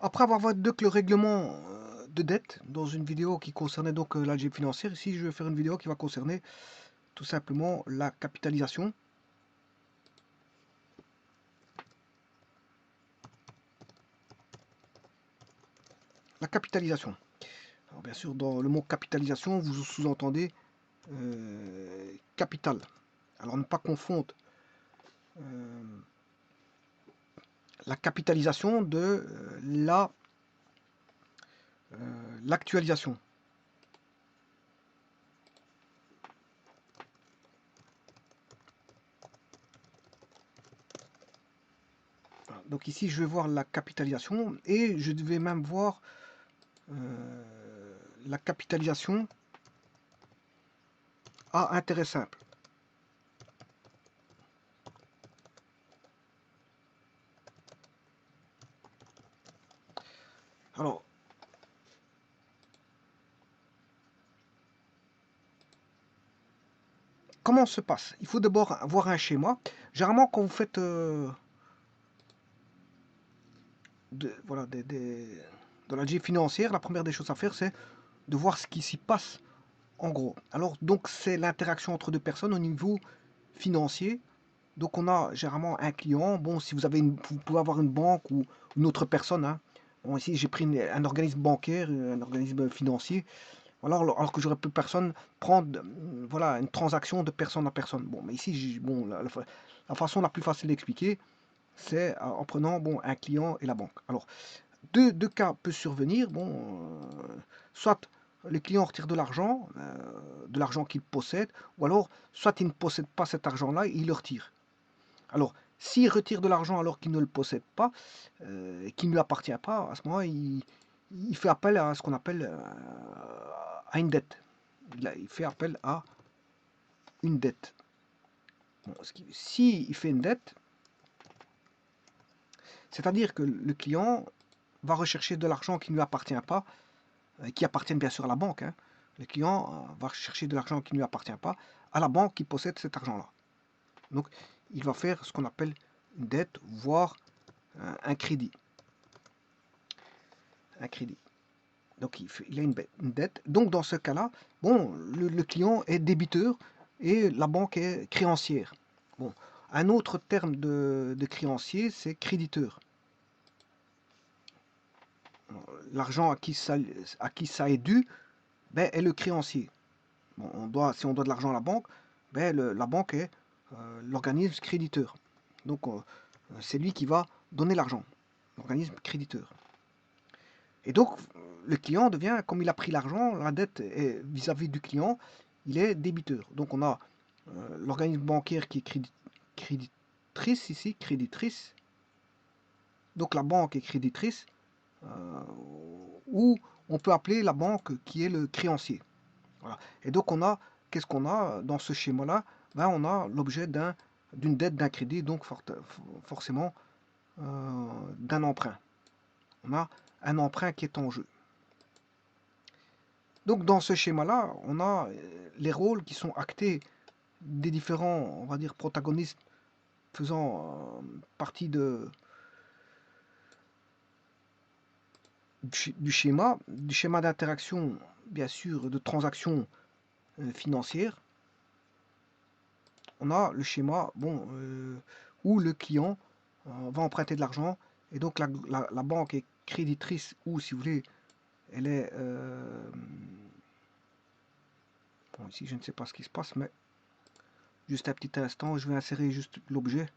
Après avoir vu donc le règlement de dette dans une vidéo qui concernait donc l'algèbre financière, ici je vais faire une vidéo qui va concerner tout simplement la capitalisation. La capitalisation. Alors bien sûr, dans le mot capitalisation, vous sous-entendez capital. Alors ne pas confondre la capitalisation de l'actualisation. Donc ici, je vais voir la capitalisation et je vais même voir la capitalisation à intérêt simple. Alors, comment se passe? Il faut d'abord avoir un schéma. Généralement, quand vous faites voilà, dans la G financière, la première des choses à faire, c'est de voir ce qui s'y passe en gros. Alors, donc, c'est l'interaction entre deux personnes au niveau financier. Donc, on a généralement un client. Bon, si vous avez vous pouvez avoir une banque ou une autre personne. Hein. Bon, ici, j'ai pris un organisme bancaire, un organisme financier. Voilà, alors que j'aurais pu personne prendre voilà, une transaction de personne à personne. Bon, mais ici, bon, la façon la plus facile d'expliquer, c'est en prenant bon, un client et la banque. Alors, deux cas peuvent survenir. Bon, soit le client retire de l'argent qu'il possède, ou alors, soit il ne possède pas cet argent-là et il le retire. Alors, s'il retire de l'argent alors qu'il ne le possède pas, et qu'il ne lui appartient pas, à ce moment-là, il fait appel à ce qu'on appelle à une dette. Il fait appel à une dette. Bon, si il fait une dette, c'est-à-dire que le client va rechercher de l'argent qui ne lui appartient pas, qui appartient bien sûr à la banque. Hein. Le client va chercher de l'argent qui ne lui appartient pas à la banque qui possède cet argent-là. Donc, il va faire ce qu'on appelle une dette, voire un crédit. Un crédit. Donc, il a une dette. Donc, dans ce cas-là, bon, le client est débiteur et la banque est créancière. Bon, un autre terme de créancier, c'est créditeur. L'argent à qui ça est dû ben, est le créancier. Bon, si on doit de l'argent à la banque, ben, la banque est l'organisme créditeur. Donc c'est lui qui va donner l'argent, l'organisme créditeur. Et donc le client devient, comme il a pris l'argent, la dette est vis-à-vis du client, il est débiteur. Donc on a l'organisme bancaire qui est créditrice ici, créditrice. Donc la banque est créditrice, ou on peut appeler la banque qui est le créancier. Voilà. Et donc qu'est-ce qu'on a dans ce schéma-là? Ben, on a l'objet d'une dette, d'un crédit, donc forcément d'un emprunt. On a un emprunt qui est en jeu. Donc dans ce schéma-là, on a les rôles qui sont actés des différents, on va dire, protagonistes faisant partie du schéma d'interaction, bien sûr, de transactions financières. On a le schéma bon, où le client va emprunter de l'argent et donc la banque est créditrice ou si vous voulez, elle est... bon, ici je ne sais pas ce qui se passe, mais juste un petit instant, je vais insérer juste l'objet.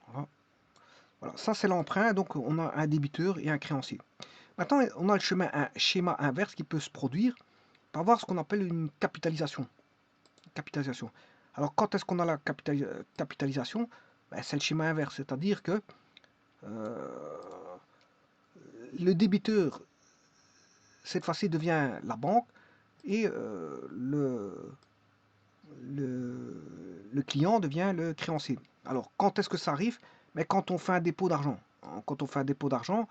Voilà. Voilà, ça c'est l'emprunt, donc on a un débiteur et un créancier. Maintenant, on a un schéma inverse qui peut se produire par avoir ce qu'on appelle une capitalisation. Capitalisation. Alors, quand est-ce qu'on a la capitalisation? Ben, c'est le schéma inverse, c'est-à-dire que le débiteur, cette fois-ci, devient la banque et le client devient le créancier. Alors, quand est-ce que ça arrive? Mais quand on fait un dépôt d'argent. Quand on fait un dépôt d'argent,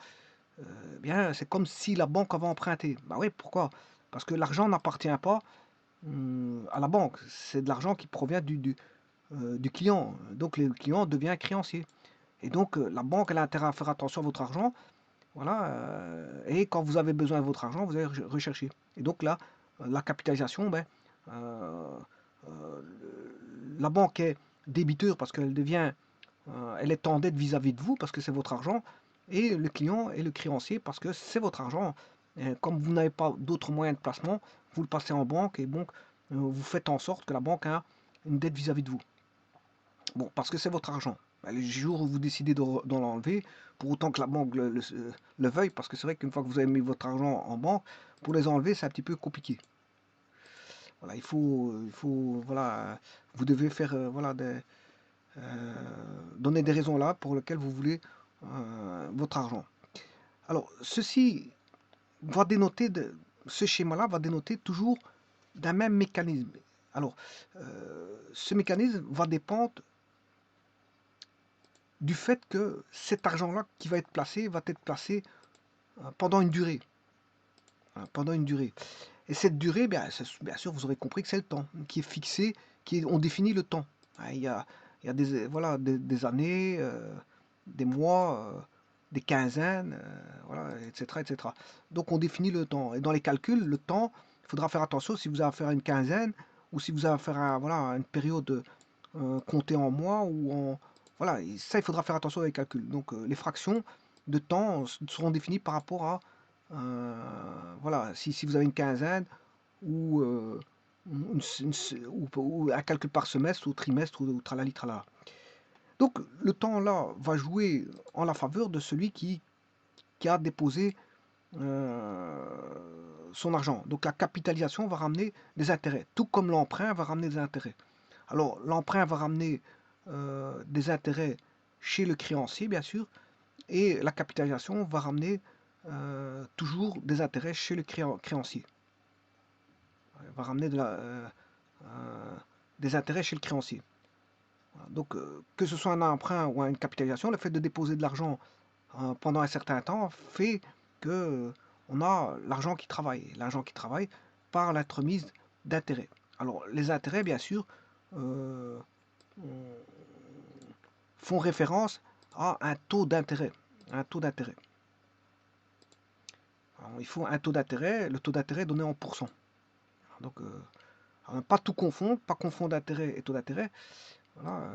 bien, c'est comme si la banque avait emprunté. Bah oui, pourquoi? Parce que l'argent n'appartient pas à la banque. C'est de l'argent qui provient du client. Donc le client devient créancier. Et donc la banque elle a intérêt à faire attention à votre argent. Voilà, et quand vous avez besoin de votre argent, vous allez rechercher. Et donc là, la capitalisation, ben, euh, euh, la banque est débiteur parce qu'elle devient, elle est en dette vis-à-vis de vous parce que c'est votre argent, et le client est le créancier parce que c'est votre argent. Et comme vous n'avez pas d'autres moyens de placement, vous le passez en banque et donc vous faites en sorte que la banque a une dette vis-à-vis de vous. Bon, parce que c'est votre argent. Ben, les jours où vous décidez d'en l'enlever, pour autant que la banque le veuille, parce que c'est vrai qu'une fois que vous avez mis votre argent en banque, pour les enlever, c'est un petit peu compliqué. Voilà, voilà, vous devez faire, voilà, euh, donner des raisons là pour lesquelles vous voulez votre argent. Alors, ceci va dénoter, ce schéma-là va dénoter toujours d'un même mécanisme. Alors, ce mécanisme va dépendre du fait que cet argent-là qui va être placé pendant une durée. Pendant une durée. Et cette durée, bien sûr, vous aurez compris que c'est le temps qui est fixé, on définit le temps. Il y a des, voilà, des années, des mois, des quinzaines, voilà, etc., etc. Donc on définit le temps. Et dans les calculs, le temps, il faudra faire attention si vous avez affaire à une quinzaine ou si vous avez affaire à voilà, une période comptée en mois ou en... Voilà, et ça, il faudra faire attention avec les calculs. Donc les fractions de temps seront définies par rapport à voilà, si vous avez une quinzaine ou, ou un calcul par semestre ou trimestre ou tralali tralala. Donc le temps là va jouer en la faveur de celui qui a déposé euh, son argent. Donc la capitalisation va ramener des intérêts, tout comme l'emprunt va ramener des intérêts. Alors l'emprunt va ramener des intérêts chez le créancier, bien sûr, et la capitalisation va ramener toujours des intérêts chez le créancier. Elle va ramener des intérêts chez le créancier. Donc, que ce soit un emprunt ou une capitalisation, le fait de déposer de l'argent pendant un certain temps fait que on a l'argent qui travaille. L'argent qui travaille par l'entremise d'intérêts. Alors, les intérêts, bien sûr, euh, font référence à un taux d'intérêt. Un taux d'intérêt. Il faut un taux d'intérêt, le taux d'intérêt donné en pourcents. Donc, pas tout confondre, pas confondre intérêt et taux d'intérêt. Voilà,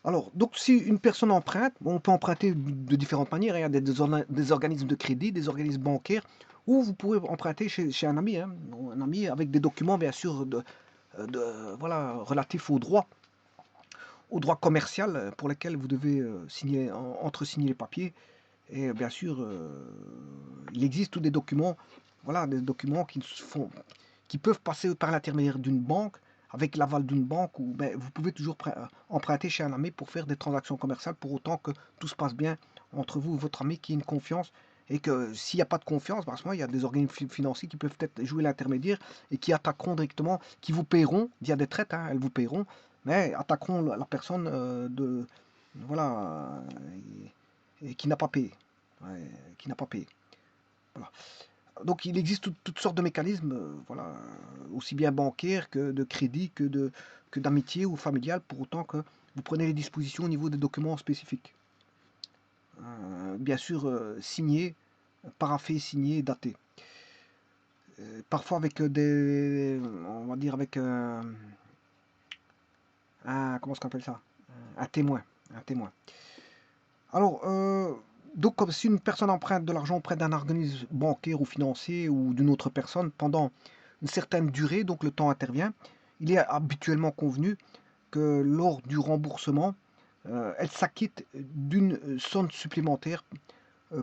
alors, donc si une personne emprunte, bon, on peut emprunter de différentes manières. Il y a des organismes de crédit, des organismes bancaires, ou vous pourrez emprunter chez un ami, hein, un ami avec des documents bien sûr voilà, relatifs au droit commercial pour lesquels vous devez entre-signer les papiers. Et bien sûr, il existe tous des documents, voilà, des documents qui peuvent passer par l'intermédiaire d'une banque, avec l'aval d'une banque, ou ben, vous pouvez toujours emprunter chez un ami pour faire des transactions commerciales, pour autant que tout se passe bien entre vous et votre ami, qui ait une confiance, et que s'il n'y a pas de confiance, parce que il y a des organismes financiers qui peuvent peut-être jouer l'intermédiaire et qui attaqueront directement, qui vous paieront via des traites, hein, elles vous paieront, mais attaqueront la personne voilà, et qui n'a pas payé. Ouais, qui n'a pas payé. Voilà. Donc il existe toutes sortes de mécanismes, voilà, aussi bien bancaires que de crédit, que d'amitié ou familial, pour autant que vous prenez les dispositions au niveau des documents spécifiques. Bien sûr, signé, paraphé, signé, daté. Parfois avec on va dire avec comment est-ce qu'on appelle ça? Un témoin. Un témoin. Alors, donc comme si une personne emprunte de l'argent auprès d'un organisme bancaire ou financier ou d'une autre personne pendant une certaine durée, donc le temps intervient, il est habituellement convenu que lors du remboursement, elle s'acquitte d'une somme supplémentaire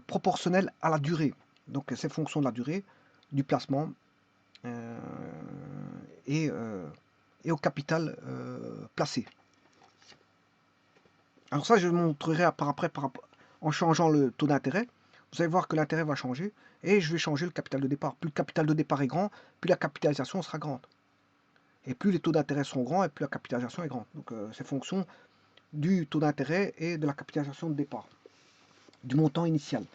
proportionnelle à la durée. Donc c'est fonction de la durée, du placement euh, et, euh, et au capital placé. Alors ça, je montrerai après en changeant le taux d'intérêt. Vous allez voir que l'intérêt va changer et je vais changer le capital de départ. Plus le capital de départ est grand, plus la capitalisation sera grande. Et plus les taux d'intérêt sont grands et plus la capitalisation est grande. Donc c'est fonction du taux d'intérêt et de la capitalisation de départ, du montant initial.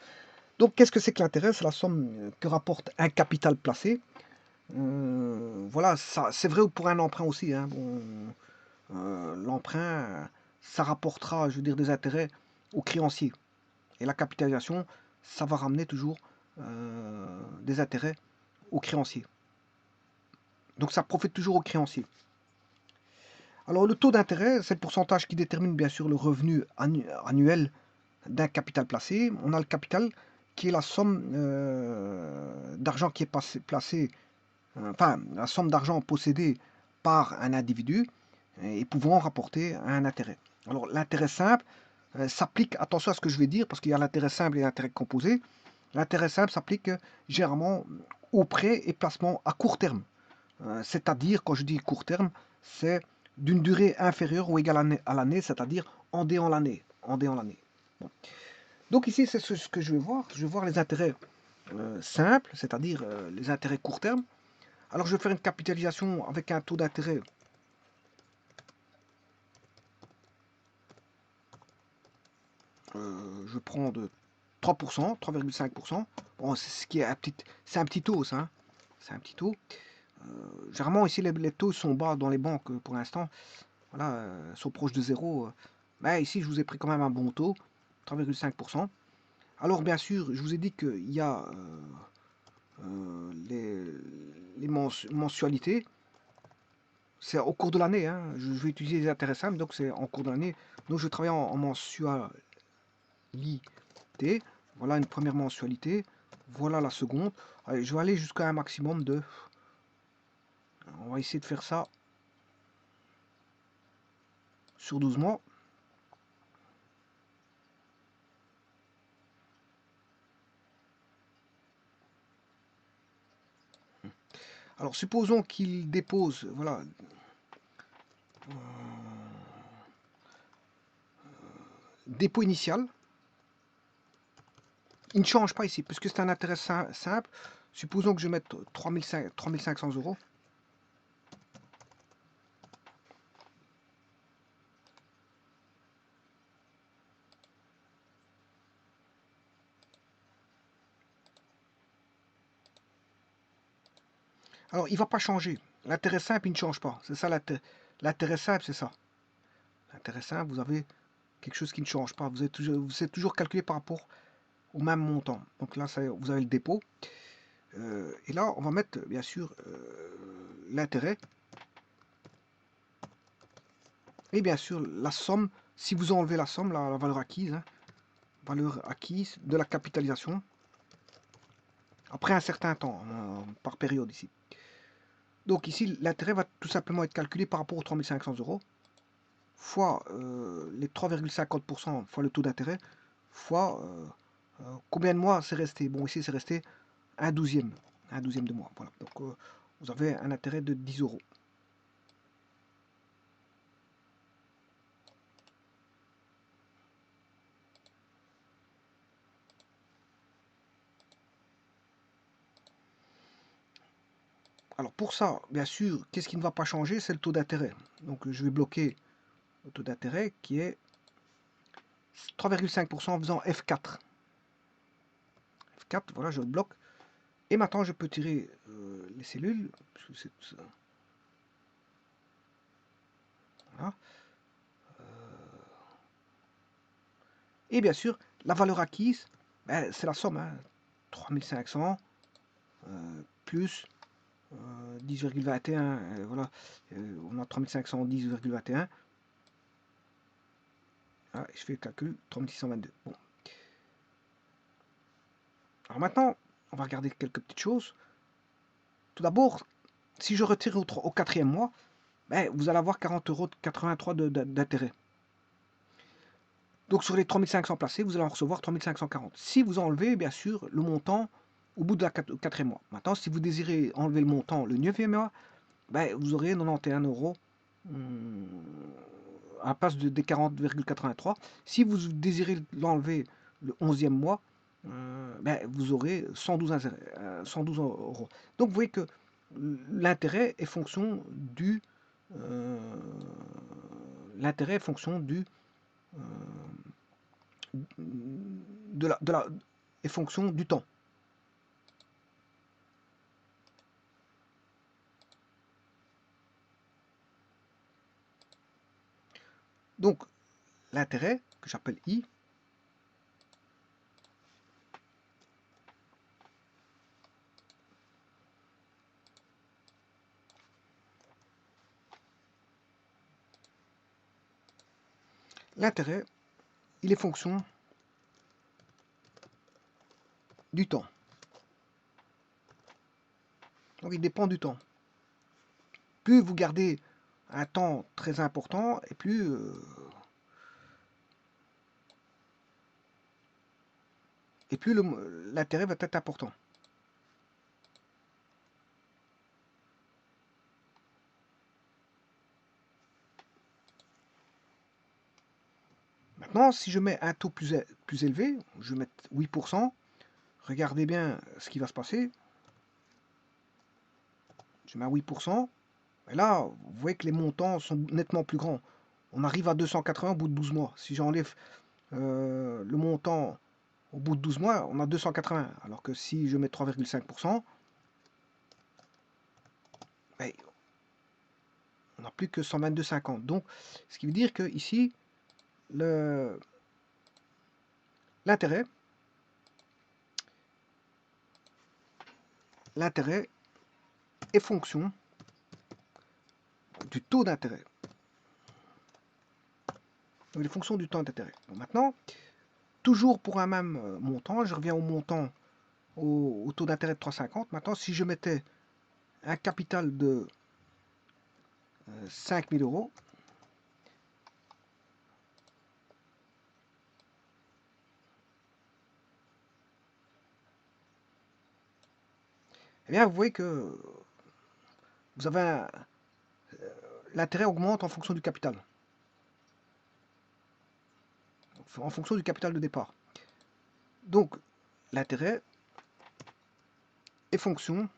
Donc, qu'est-ce que c'est que l'intérêt? C'est la somme que rapporte un capital placé. Voilà, ça, c'est vrai pour un emprunt aussi, hein. Bon, l'emprunt, ça rapportera, je veux dire, des intérêts aux créanciers. Et la capitalisation, ça va ramener toujours des intérêts aux créanciers. Donc ça profite toujours aux créanciers. Alors le taux d'intérêt, c'est le pourcentage qui détermine bien sûr le revenu annuel d'un capital placé. On a le capital qui est la somme d'argent qui est placé, enfin la somme d'argent possédée par un individu et pouvant rapporter un intérêt. Alors l'intérêt simple s'applique, attention à ce que je vais dire, parce qu'il y a l'intérêt simple et l'intérêt composé. L'intérêt simple s'applique généralement aux prêts et placements à court terme. C'est-à-dire, quand je dis court terme, c'est d'une durée inférieure ou égale à l'année, c'est-à-dire en dé en l'année. Bon. Donc ici, c'est ce que je vais voir. Je vais voir les intérêts simples, c'est-à-dire les intérêts court terme. Alors je vais faire une capitalisation avec un taux d'intérêt je prends de 3%, 3,5%. Bon, c'est ce qui est c'est un petit taux, ça. Hein. C'est un petit taux. Généralement, ici, les taux sont bas dans les banques pour l'instant. Voilà, sont proches de zéro. Mais ici, je vous ai pris quand même un bon taux, 3,5%. Alors, bien sûr, je vous ai dit qu'il y a les mensualités. C'est au cours de l'année. Hein. Je vais utiliser les intérêts simples, donc c'est en cours de l'année. Donc, je travaille en mensualité. Voilà une première mensualité. Voilà la seconde. Allez, je vais aller jusqu'à un maximum de... On va essayer de faire ça sur 12 mois. Alors, supposons qu'il dépose, voilà, dépôt initial. Il ne change pas ici, puisque c'est un intérêt simple. Supposons que je mette 3500 euros. Alors, il ne va pas changer. L'intérêt simple, il ne change pas. C'est ça l'intérêt simple, c'est ça. L'intérêt simple, vous avez quelque chose qui ne change pas. Vous êtes toujours calculé par rapport au même montant. Donc là, vous avez le dépôt. Et là, on va mettre, bien sûr, l'intérêt. Et bien sûr, la somme, si vous enlevez la somme, la valeur acquise, hein, valeur acquise de la capitalisation, après un certain temps, par période ici. Donc ici, l'intérêt va tout simplement être calculé par rapport aux 3500 euros, fois les 3,50% fois le taux d'intérêt, fois combien de mois c'est resté. Bon, ici, c'est resté un douzième de mois. Voilà. Donc, vous avez un intérêt de 10 euros. Alors pour ça, bien sûr, qu'est-ce qui ne va pas changer? C'est le taux d'intérêt. Donc je vais bloquer le taux d'intérêt qui est 3,5% en faisant F4. F4, voilà, je le bloque. Et maintenant, je peux tirer les cellules. Voilà. Et bien sûr, la valeur acquise, ben, c'est la somme. Hein, 3500 plus 10,21. Voilà, on a 3500, 10,21. Ah, je fais le calcul, 3622. Bon. Alors maintenant, on va regarder quelques petites choses. Tout d'abord, si je retire au quatrième mois, ben, vous allez avoir 40,83 € d'intérêt. Donc sur les 3500 placés, vous allez en recevoir 3540. Si vous enlevez, bien sûr, le montant au bout de la quatrième mois. Maintenant, si vous désirez enlever le montant le 9e mois, ben, vous aurez 91 € à la place des 40,83. Si vous désirez l'enlever le 11e mois, ben, vous aurez 112 €. Donc vous voyez que l'intérêt est fonction du l'intérêt est fonction du de la est fonction du temps. Donc, l'intérêt, que j'appelle I, l'intérêt, il est fonction du temps. Donc, il dépend du temps. Plus vous gardez un temps très important, et plus l'intérêt va être important. Maintenant, si je mets un taux plus élevé, je vais mettre 8%, regardez bien ce qui va se passer. Je mets à 8%, et là, vous voyez que les montants sont nettement plus grands. On arrive à 280 au bout de 12 mois. Si j'enlève le montant au bout de 12 mois, on a 280. Alors que si je mets 3,5%, ben, on n'a plus que 122,50. Donc, ce qui veut dire que ici, l'intérêt est fonction du taux d'intérêt. Donc, les fonctions du temps d'intérêt. Bon, maintenant, toujours pour un même montant, je reviens au montant, au taux d'intérêt de 3,50. Maintenant, si je mettais un capital de 5 000 euros, eh bien, vous voyez que vous avez l'intérêt augmente en fonction du capital. En fonction du capital de départ. Donc, l'intérêt est fonction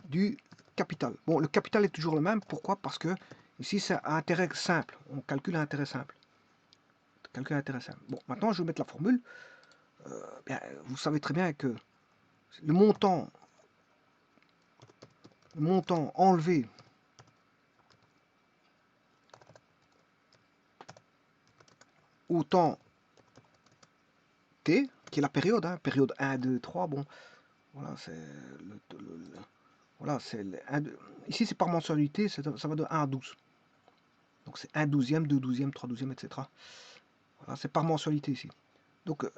du capital. Bon, le capital est toujours le même. Pourquoi? Parce que ici, c'est un intérêt simple. On calcule un intérêt simple. Bon, maintenant, je vais mettre la formule. Bien, vous savez très bien que le montant enlevé au temps t, qui est la période, hein, période 1, 2, 3, bon, voilà, c'est voilà, c'est ici c'est par mensualité, ça va de 1 à 12. Donc c'est 1 douzième, 2 douzièmes, 3 douzièmes, etc. Voilà, c'est par mensualité ici. Donc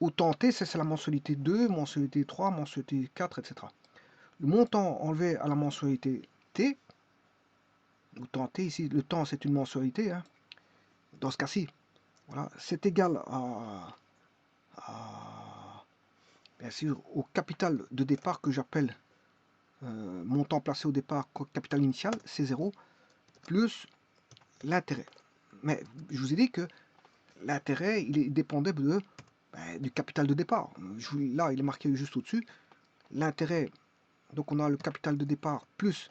au temps t, c'est la mensualité 2, mensualité 3, mensualité 4, etc. Le montant enlevé à la mensualité t, au temps t ici, le temps c'est une mensualité, hein, dans ce cas-ci, voilà, c'est égal bien sûr au capital de départ que j'appelle montant placé au départ, capital initial, c'est 0, plus l'intérêt. Mais je vous ai dit que l'intérêt, il dépendait du capital de départ. Là, il est marqué juste au-dessus. L'intérêt, donc on a le capital de départ plus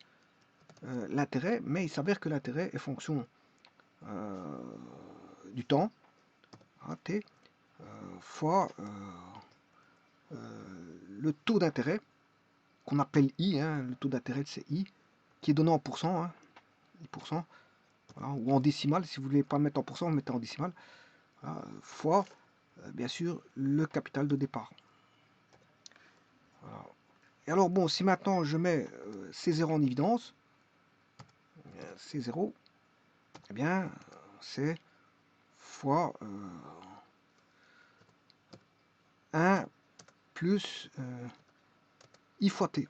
l'intérêt, mais il s'avère que l'intérêt est fonction du temps, t, fois le taux d'intérêt, qu'on appelle I, hein, le taux d'intérêt c'est I, qui est donné en pourcent, hein, 10%, voilà, ou en décimale, si vous ne voulez pas mettre en pourcent, vous mettez en décimale, voilà, fois, bien sûr, le capital de départ. Voilà. Et alors, bon, si maintenant je mets C0 en évidence, C0, eh bien, c'est fois 1 plus I fois T.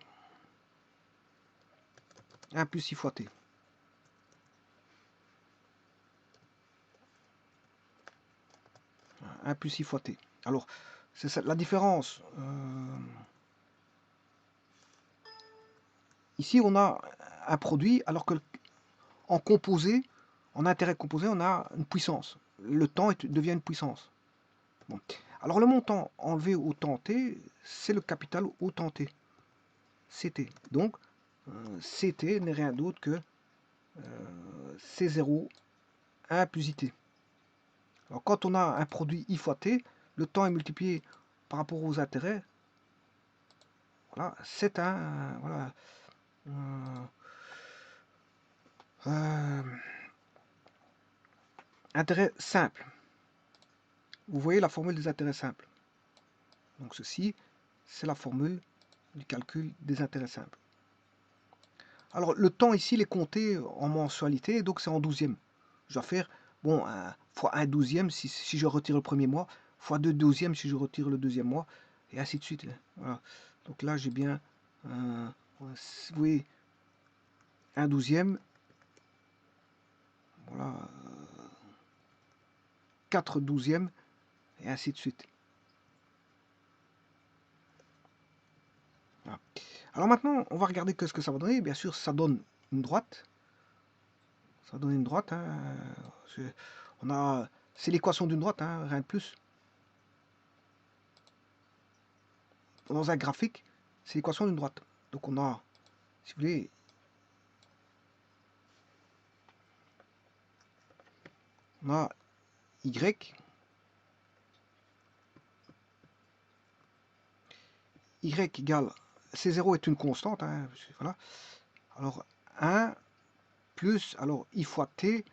1 plus I fois T. 1 plus I fois T. Alors, c'est la différence. Ici, on a un produit, alors que en composé, en intérêt composé, on a une puissance. Le temps devient une puissance. Bon. Alors, le montant enlevé au temps t, c'est le capital au temps t. CT. Donc, CT n'est rien d'autre que C0, 1 plus IT. Alors, quand on a un produit I fois T, le temps est multiplié par rapport aux intérêts. Voilà, c'est un, voilà, euh, intérêt simple. Vous voyez la formule des intérêts simples. Donc ceci, c'est la formule du calcul des intérêts simples. Alors le temps ici, il est compté en mensualité, donc c'est en douzième. Je dois faire, bon, fois 1 douzième si je retire le premier mois, fois 2 douzièmes si je retire le deuxième mois, et ainsi de suite. Voilà. Donc là, j'ai bien, vous voyez, 1 douzième, voilà, 4 douzièmes, et ainsi de suite. Voilà. Alors maintenant, on va regarder ce que ça va donner. Bien sûr, ça donne une droite. Ça donne une droite. Hein. C'est l'équation d'une droite, hein, rien de plus. Dans un graphique, c'est l'équation d'une droite. Donc on a, si vous voulez, on a y. Y égale, C0 est une constante. Hein, voilà. Alors 1 plus, alors I fois T,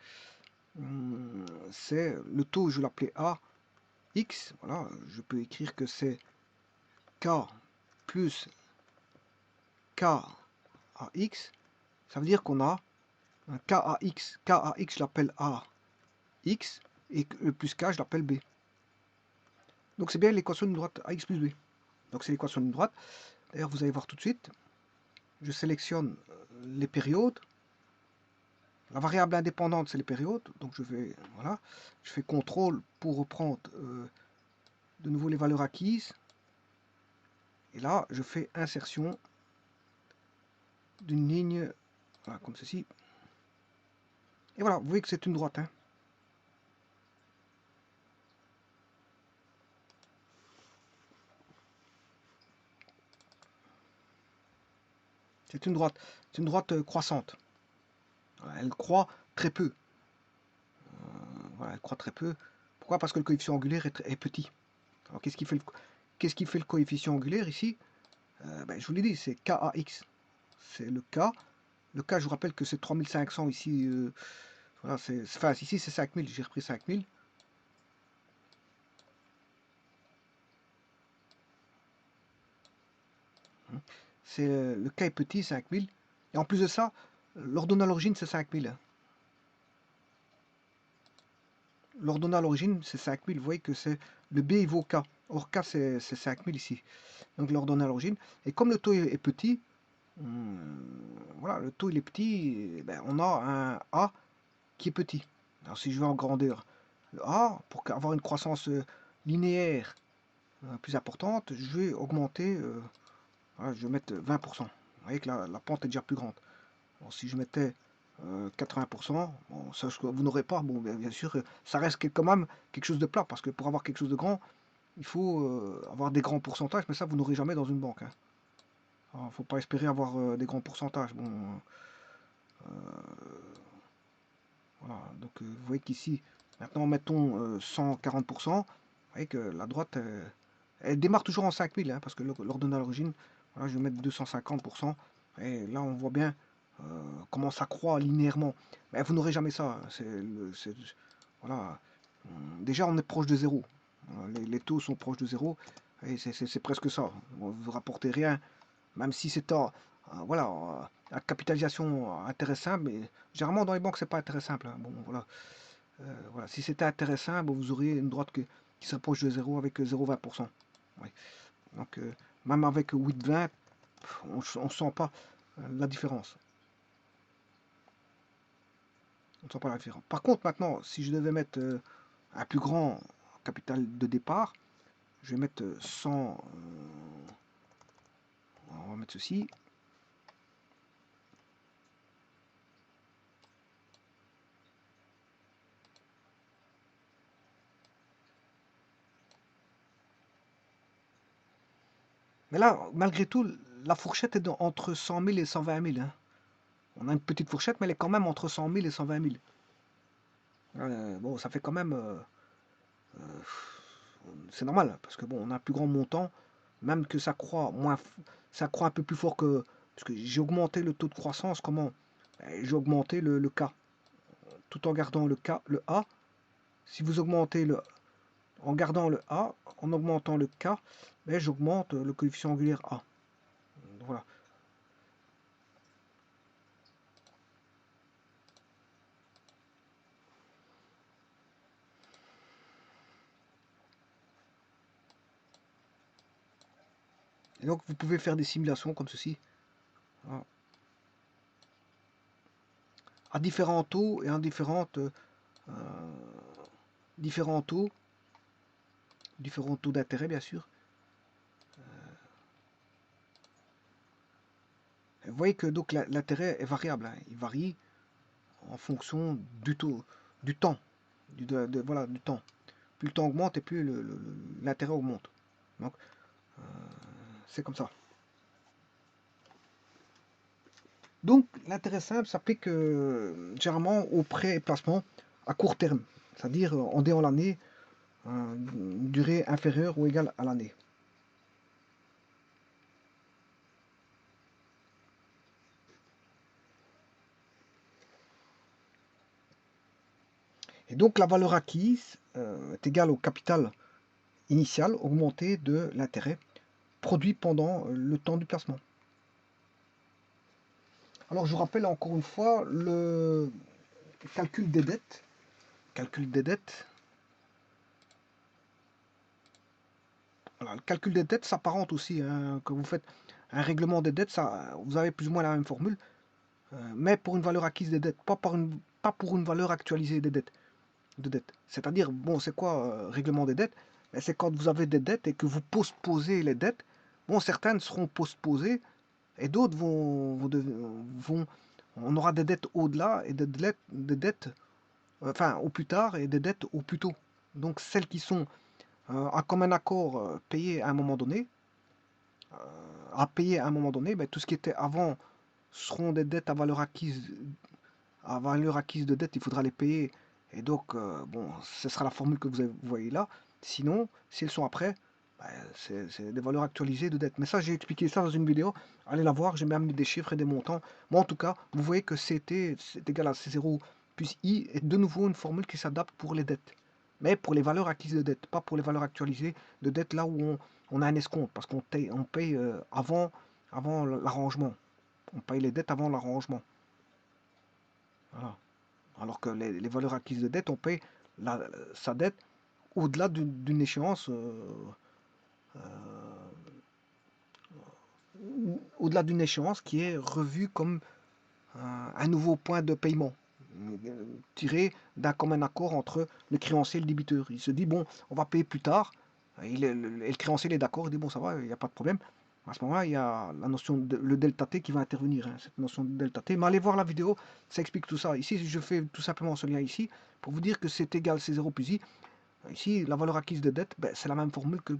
c'est le taux, je l'appelais A, X. Voilà, je peux écrire que c'est K plus K à X. Ça veut dire qu'on a un K à X. K à X, je l'appelle A X. Et le plus K, je l'appelle B. Donc c'est bien l'équation d'une droite AX plus B. Donc c'est l'équation d'une droite. D'ailleurs, vous allez voir tout de suite. Je sélectionne les périodes. La variable indépendante, c'est les périodes. Donc je vais, voilà, je fais CTRL pour reprendre de nouveau les valeurs acquises. Et là, je fais insertion d'une ligne, voilà, comme ceci. Et voilà, vous voyez que c'est une droite. Hein. C'est une droite croissante. Voilà, elle croît très peu. Voilà, elle croît très peu. Pourquoi? Parce que le coefficient angulaire est petit. Alors qu'est-ce qui fait le coefficient angulaire ici? Ben, je vous l'ai dit, c'est KAX. C'est le K. Le K, je vous rappelle que c'est 3500 ici. Voilà, enfin, ici c'est 5000, j'ai repris 5000. C'est le K est petit, 5000. Et en plus de ça, l'ordonnée à l'origine, c'est 5000. L'ordonnée à l'origine, c'est 5000. Vous voyez que c'est le B, il vaut K. Or, K, c'est 5000 ici. Donc, l'ordonnée à l'origine. Et comme le taux est petit, voilà, le taux il est petit, ben, on a un A qui est petit. Alors, si je veux en grandeur le A, pour avoir une croissance linéaire plus importante, je vais augmenter, voilà, je vais mettre 20%. Vous voyez que la pente est déjà plus grande. Alors, si je mettais 80%, bon, ça, vous n'aurez pas, bon, bien sûr, ça reste quand même quelque chose de plat, parce que pour avoir quelque chose de grand, il faut avoir des grands pourcentages, mais ça, vous n'aurez jamais dans une banque. Hein. Il ne faut pas espérer avoir des grands pourcentages. Bon, voilà, donc vous voyez qu'ici, maintenant, mettons 140%, vous voyez que la droite, elle démarre toujours en 5000, hein, parce que l'ordonnée à l'origine, voilà, je vais mettre 250%, et là, on voit bien comment ça croît linéairement. Mais vous n'aurez jamais ça. Voilà. Déjà, on est proche de zéro. Voilà, les taux sont proches de zéro. Et c'est presque ça. Vous ne rapportez rien, même si c'est voilà, à capitalisation intéressante. Mais généralement, dans les banques, c'est pas intéressant. Hein. Bon, voilà. Voilà. Si c'était intéressant, bon, vous auriez une droite qui serait proche de zéro avec 0,20%. Oui. Donc, même avec 8,20, on ne sent pas la différence. On ne sent pas la différence. Par contre, maintenant, si je devais mettre un plus grand capital de départ, je vais mettre 100. On va mettre ceci. Mais là, malgré tout, la fourchette est entre 100 000 et 120 000. Hein. On a une petite fourchette, mais elle est quand même entre 100 000 et 120 000. Bon, ça fait quand même c'est normal, parce que bon, on a un plus grand montant, même que ça croît moins, ça croît un peu plus fort que, parce que j'ai augmenté le taux de croissance, comment? J'ai augmenté le K, tout en gardant le K, le A. Si vous augmentez en gardant le A, en augmentant le K, ben, j'augmente le coefficient angulaire A. Voilà. Et donc vous pouvez faire des simulations comme ceci, hein, à différents taux et en différents taux d'intérêt bien sûr. Vous voyez que donc l'intérêt est variable, hein. Il varie en fonction du taux, du temps, voilà, du temps. Plus le temps augmente et plus l'intérêt augmente. Donc c'est comme ça. Donc l'intérêt simple s'applique généralement aux prêts et placements à court terme, c'est-à-dire en déant l'année, une durée inférieure ou égale à l'année. Et donc la valeur acquise est égale au capital initial augmenté de l'intérêt produit pendant le temps du placement. Alors je vous rappelle encore une fois le calcul des dettes. Calcul des dettes. Voilà, le calcul des dettes s'apparente aussi, hein, quand vous faites un règlement des dettes, ça, vous avez plus ou moins la même formule, mais pour une valeur acquise des dettes, pas pour une valeur actualisée des dettes. C'est-à-dire, bon, c'est quoi règlement des dettes? Ben, c'est quand vous avez des dettes et que vous postposez les dettes. Bon, certaines seront postposées et d'autres on aura des dettes au-delà et des dettes, enfin, au plus tard et des dettes au plus tôt. Donc, celles qui sont à commun accord payées à un moment donné, à payer à un moment donné, ben, tout ce qui était avant seront des dettes à valeur acquise de dette, il faudra les payer. Et donc, bon, ce sera la formule que vous voyez là. Sinon, si elles sont après, ben, c'est des valeurs actualisées de dette. Mais ça, j'ai expliqué ça dans une vidéo. Allez la voir, j'ai même mis des chiffres et des montants. Moi, en tout cas, vous voyez que CT c'est égal à C0 plus I est de nouveau une formule qui s'adapte pour les dettes. Mais pour les valeurs acquises de dette, pas pour les valeurs actualisées de dette là où on a un escompte, parce qu'on paye avant l'arrangement. On paye les dettes avant l'arrangement. Voilà. Alors que les valeurs acquises de dette, on paye sa dette au-delà d'une échéance, au-delà d'une échéance qui est revue comme un nouveau point de paiement, tiré d'un commun accord entre le créancier et le débiteur. Il se dit, bon, on va payer plus tard, et le créancier est d'accord, il dit, bon, ça va, il n'y a pas de problème. À ce moment-là, il y a la notion de le delta T qui va intervenir, hein, cette notion de delta T. Mais allez voir la vidéo, ça explique tout ça. Ici, je fais tout simplement ce lien ici pour vous dire que c'est égal C0 plus I. Ici, la valeur acquise de dette, ben, c'est la même formule que,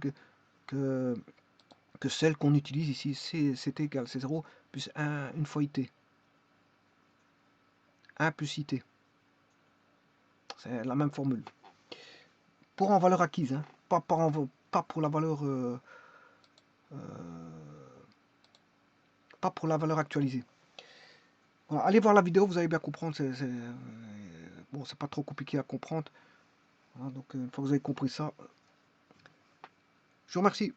que celle qu'on utilise ici. C'est égal C0 plus 1 une fois IT. 1 plus IT. C'est la même formule. Pour en valeur acquise, hein, pas pour la valeur pas pour la valeur actualisée. Voilà, allez voir la vidéo, vous allez bien comprendre. Bon, c'est pas trop compliqué à comprendre. Voilà, donc une fois que vous avez compris ça, je vous remercie.